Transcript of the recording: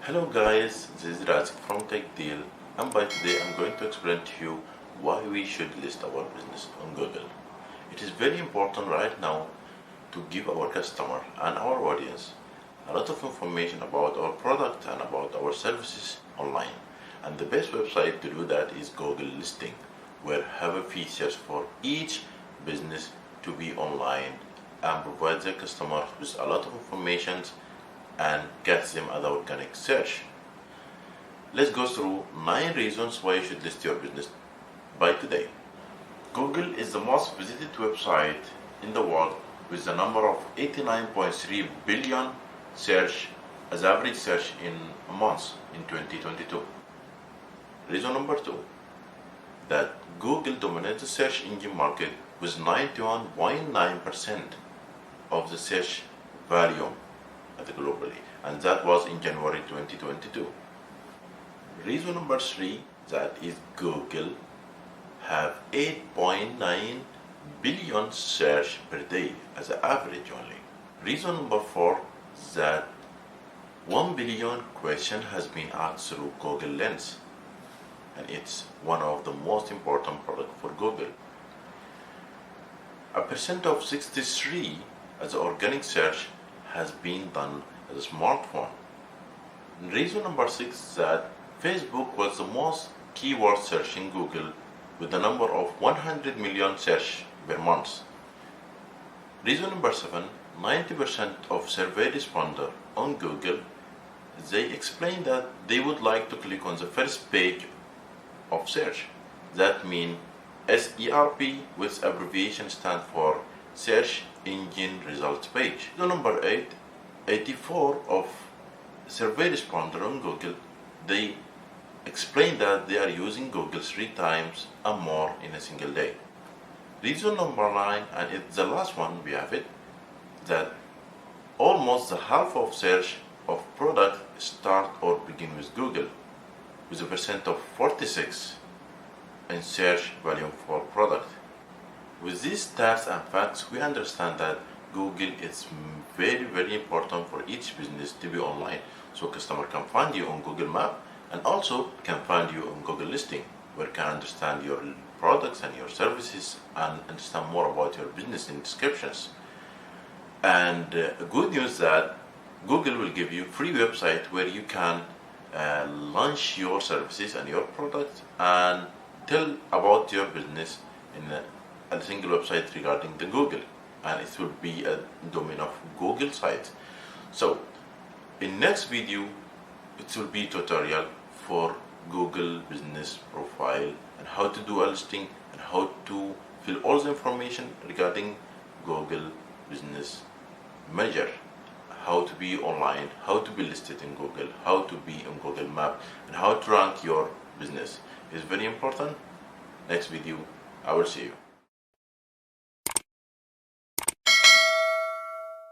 Hello guys, this is Razik from TechDeal, and by today I'm going to explain to you why we should list our business on Google. It is very important right now to give our customer and our audience a lot of information about our product and about our services online. And the best website to do that is Google Listing, where have a features for each business to be online and provide their customers with a lot of information and gets them at the organic search. Let's go through 9 reasons why you should list your business by today. Google is the most visited website in the world with the number of 89.3 billion search as average search in a month in 2022. Reason number 2, that Google dominates the search engine market with 91.9% of the search volume globally, and that was in January 2022. Reason number 3, that is Google have 8.9 billion search per day as an average only. Reason number 4, that 1 billion question has been asked through Google Lens, and it's one of the most important products for Google. A percent of 63 as organic search has been done as a smartphone. Reason number 6, that Facebook was the most keyword search in Google with the number of 100 million search per month. Reason number 7, 90% of survey responders on Google, they explain that they would like to click on the first page of search. That means SERP, which abbreviation stands for Search Engine Results Page. So number 8, 84 of survey responders on Google, they explain that they are using Google 3 times and more in a single day. Reason number 9, and it's the last one, we have it, that almost the half of search of product start or begin with Google, with a percent of 46 in search volume for product. With these stats and facts, we understand that Google is very important for each business to be online, so customer can find you on Google Map and also can find you on Google Listing, where can understand your products and your services and understand more about your business in descriptions. And good news that Google will give you free website where you can launch your services and your products and tell about your business in a single website regarding the Google, and it will be a domain of Google site. So in next video it will be tutorial for Google business profile and how to do a listing and how to fill all the information regarding Google business manager, how to be online, how to be listed in Google, how to be on Google Map, and how to rank your business. It's very important. Next video I will see you.